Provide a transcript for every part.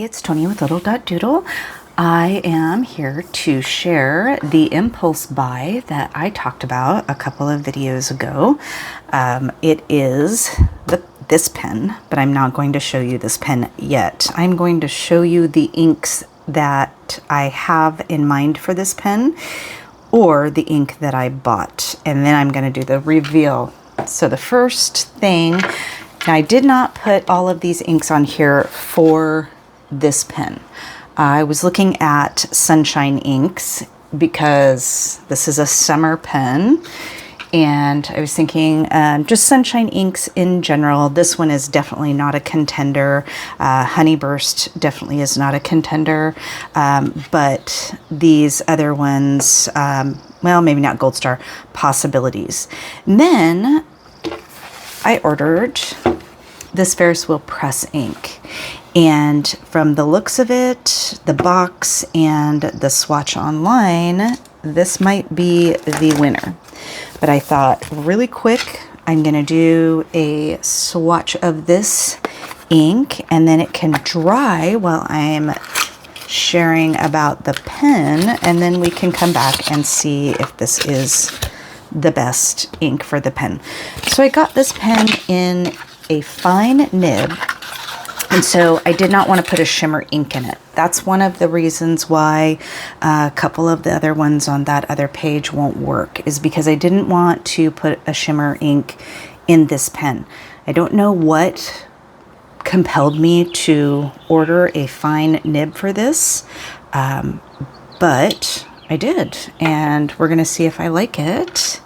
it's Tony with lidl.doodle. I am here to share the impulse buy that I talked about a couple of videos ago. It is this pen, but I'm not going to show you this pen yet. I'm going to show you the inks that I have in mind for this pen, or the ink that I bought, and then I'm going to do the reveal. So the first thing, now I did not put all of these inks on here for this pen. I was looking at Sunshine inks because this is a summer pen, and I was thinking just Sunshine inks in general. This one is definitely not a contender. Honeyburst definitely is not a contender, but these other ones, well, maybe not Gold Star, possibilities. And then I ordered this Ferris wheel press ink, and from the looks of it, the box, and the swatch online, this might be the winner. But I thought really quick, I'm gonna do a swatch of this ink, and then it can dry while I'm sharing about the pen, and then we can come back and see if this is the best ink for the pen. So I got this pen in a fine nib, and so I did not want to put a shimmer ink in it. That's one of the reasons why a couple of the other ones on that other page won't work, is because I didn't want to put a shimmer ink in this pen. I don't know what compelled me to order a fine nib for this, but I did, and we're gonna see if I like it.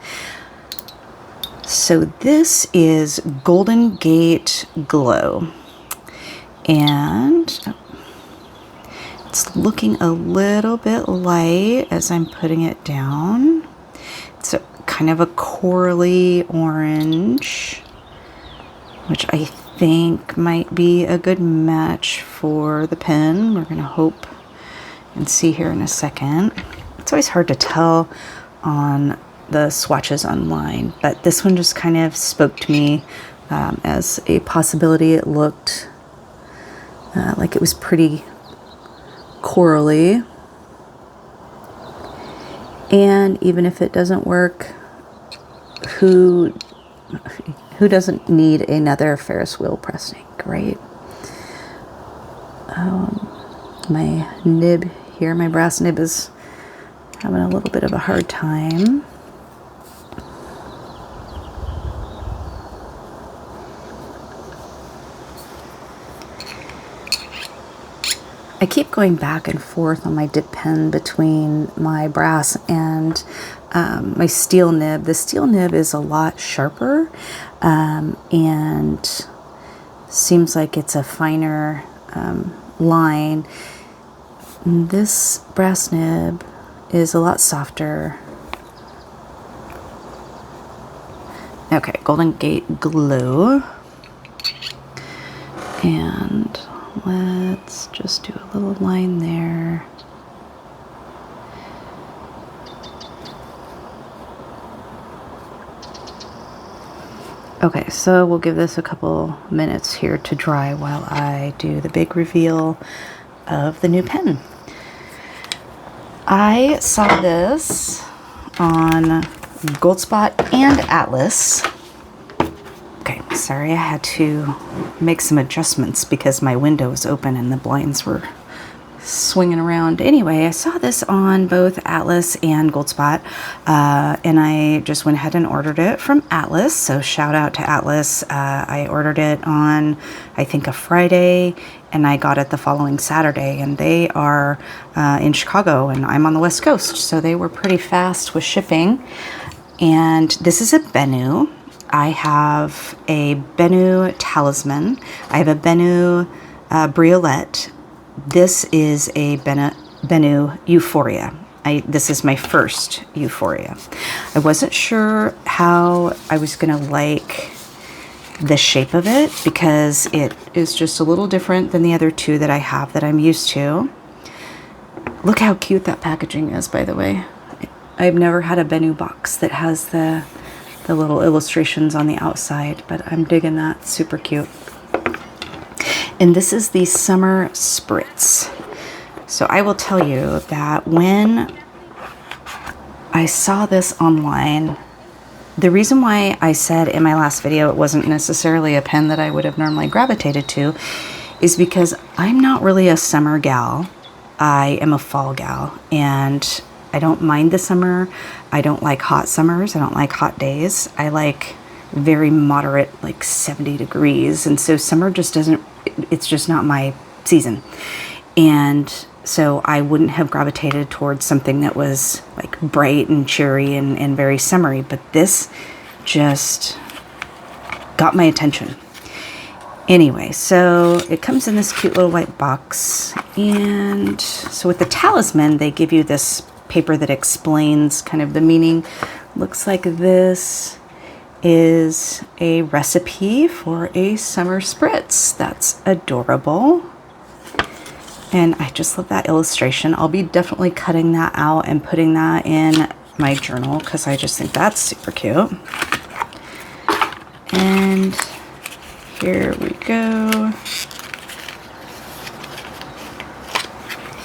So this is Golden Gate Glow, and it's looking a little bit light as I'm putting it down. It's kind of a corally orange, which I think might be a good match for the pen. We're gonna hope and see here in a second. It's always hard to tell on the swatches online, but this one just kind of spoke to me as a possibility. It looked like it was pretty corally, and even if it doesn't work, who doesn't need another Ferris wheel press ink, right? My nib here, my brass nib, is having a little bit of a hard time. I keep going back and forth on my dip pen between my brass and my steel nib. The steel nib is a lot sharper and seems like it's a finer line. This brass nib is a lot softer. Okay, Golden Gate Glow. And let's just do a little line there. Okay, so we'll give this a couple minutes here to dry while I do the big reveal of the new pen. I saw this on Gold Spot and Atlas. Okay, sorry, I had to make some adjustments because my window was open and the blinds were swinging around. Anyway, I saw this on both Atlas and Gold Spot, and I just went ahead and ordered it from Atlas. So shout out to Atlas. I ordered it on, I think, a Friday, and I got it the following Saturday, and they are in Chicago, and I'm on the West Coast, so they were pretty fast with shipping. And this is a Benu. I have a Benu Talisman. I have a Benu Briolette. This is a Benu Euphoria. This is my first Euphoria. I wasn't sure how I was gonna like the shape of it because it is just a little different than the other two that I have that I'm used to. Look how cute that packaging is, by the way. I've never had a Benu box that has the little illustrations on the outside, but I'm digging that. Super cute. And this is the Summer Spritz. So I will tell you that when I saw this online, the reason why I said in my last video it wasn't necessarily a pen that I would have normally gravitated to is because I'm not really a summer gal. I am a fall gal, and I don't mind the summer. I don't like hot summers. I don't like hot days. I like very moderate, like 70 degrees. And so summer just doesn't, it's just not my season. And so I wouldn't have gravitated towards something that was like bright and cheery and very summery, but this just got my attention. Anyway, so it comes in this cute little white box. And so with the talisman, they give you this paper that explains kind of the meaning. Looks like this is a recipe for a summer spritz. That's adorable. And I just love that illustration. I'll be definitely cutting that out and putting that in my journal because I just think that's super cute. And here we go.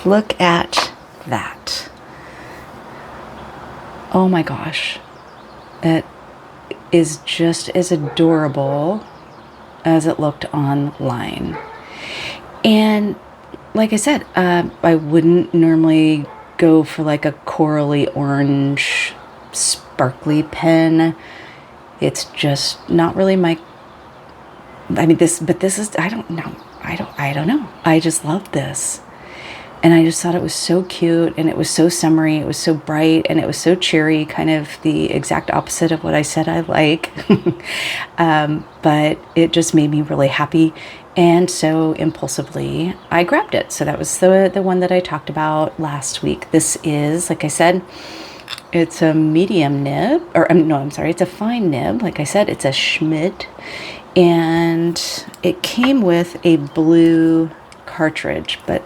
Look at that. Oh my gosh. It is just as adorable as it looked online. And like I said, I wouldn't normally go for like a corally orange sparkly pen. It's just not really my, I mean this is, I don't know. I don't know. I just love this. And I just thought it was so cute, and it was so summery, it was so bright, and it was so cheery, kind of the exact opposite of what I said I like. But it just made me really happy. And so impulsively, I grabbed it. So that was the one that I talked about last week. This is, like I said, it's a medium nib, or no, I'm sorry, it's a fine nib. Like I said, it's a Schmidt. And it came with a blue cartridge, but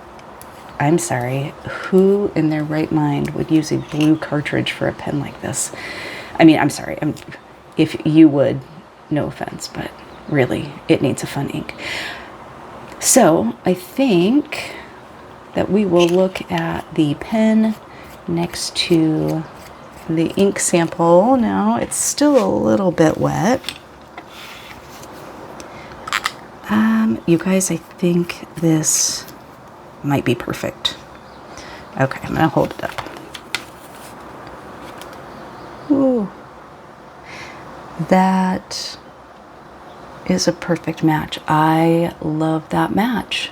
I'm sorry, who in their right mind would use a blue cartridge for a pen like this? I mean, I'm sorry, if you would, no offense, but really, it needs a fun ink. So I think that we will look at the pen next to the ink sample. Now, it's still a little bit wet. You guys, I think this might be perfect. Okay, I'm gonna hold it up. Ooh, that is a perfect match. I love that match.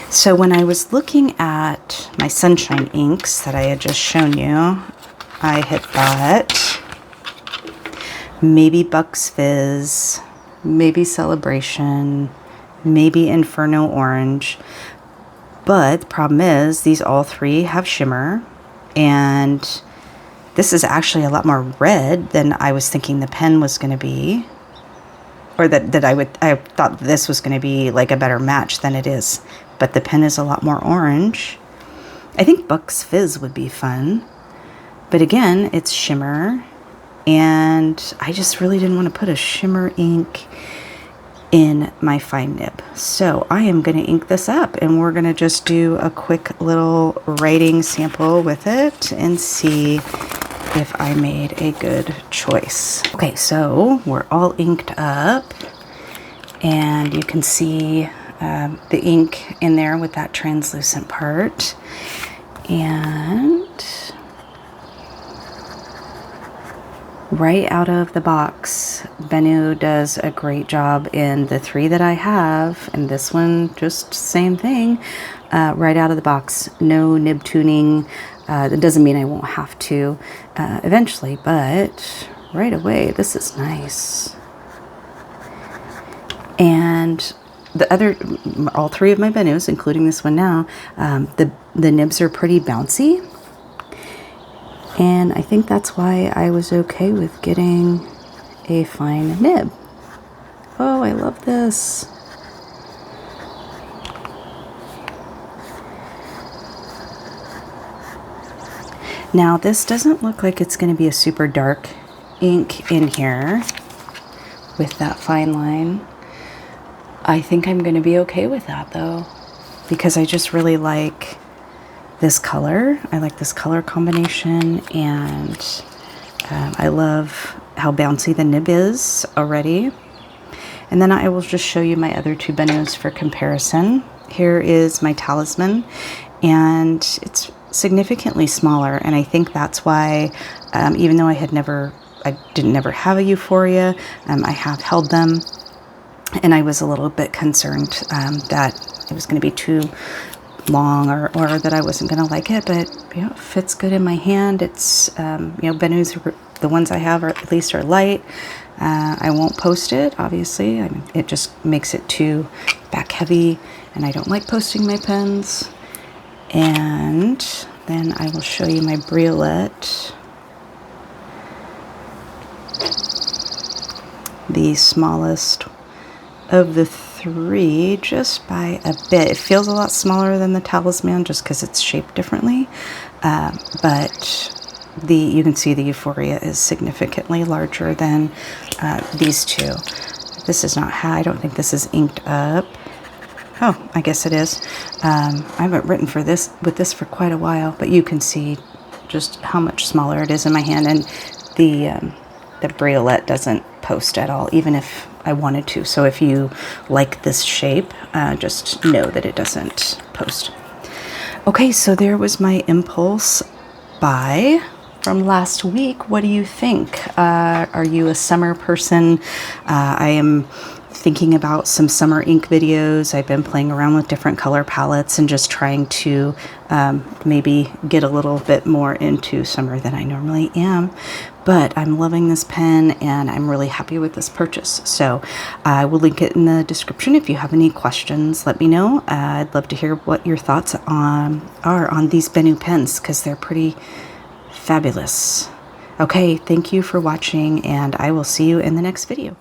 So when I was looking at my sunshine inks that I had just shown you, I had thought maybe Bucks Fizz, maybe Celebration, maybe Inferno Orange. But the problem is these all three have shimmer, and this is actually a lot more red than I was thinking the pen was going to be, or I thought this was going to be like a better match than it is. But the pen is a lot more orange. I think Bucks Fizz would be fun, but again, it's shimmer, and I just really didn't want to put a shimmer ink in my fine nib. So I am going to ink this up, and we're going to just do a quick little writing sample with it and see if I made a good choice. Okay, so we're all inked up, and you can see the ink in there with that translucent part. And right out of the box, Benu does a great job in the three that I have, and this one, just same thing. Right out of the box, no nib tuning. That doesn't mean I won't have to eventually, but right away, this is nice. And all three of my Benus, including this one now, the nibs are pretty bouncy. And I think that's why I was okay with getting a fine nib. Oh, I love this. Now, this doesn't look like it's going to be a super dark ink in here with that fine line. I think I'm going to be okay with that though, because I just really like this color. I like this color combination, and I love how bouncy the nib is already. And then I will just show you my other two Benus for comparison. Here is my Talisman, and it's significantly smaller, and I think that's why, even though I didn't never have a Euphoria, I have held them, and I was a little bit concerned that it was going to be too long, or that I wasn't going to like it, but you know, it fits good in my hand. It's you know, Benus, the ones I have are at least are light. I won't post it, obviously. I mean, it just makes it too back heavy, and I don't like posting my pens. And then I will show you my Briolette, the smallest of the three, just by a bit. It feels a lot smaller than the Talisman just because it's shaped differently, but you can see the Euphoria is significantly larger than these two. This is not I don't think this is inked up. Oh, I guess it is. I haven't written with this for quite a while, but you can see just how much smaller it is in my hand, and the Briolette doesn't post at all, even if I wanted to. So if you like this shape, just know that it doesn't post. Okay, so there was my impulse buy from last week. What do you think? Are you a summer person? I am thinking about some summer ink videos. I've been playing around with different color palettes and just trying to maybe get a little bit more into summer than I normally am. But I'm loving this pen, and I'm really happy with this purchase. So I will link it in the description. If you have any questions, let me know. I'd love to hear what your thoughts are on these Benu pens, because they're pretty fabulous. Okay, thank you for watching, and I will see you in the next video.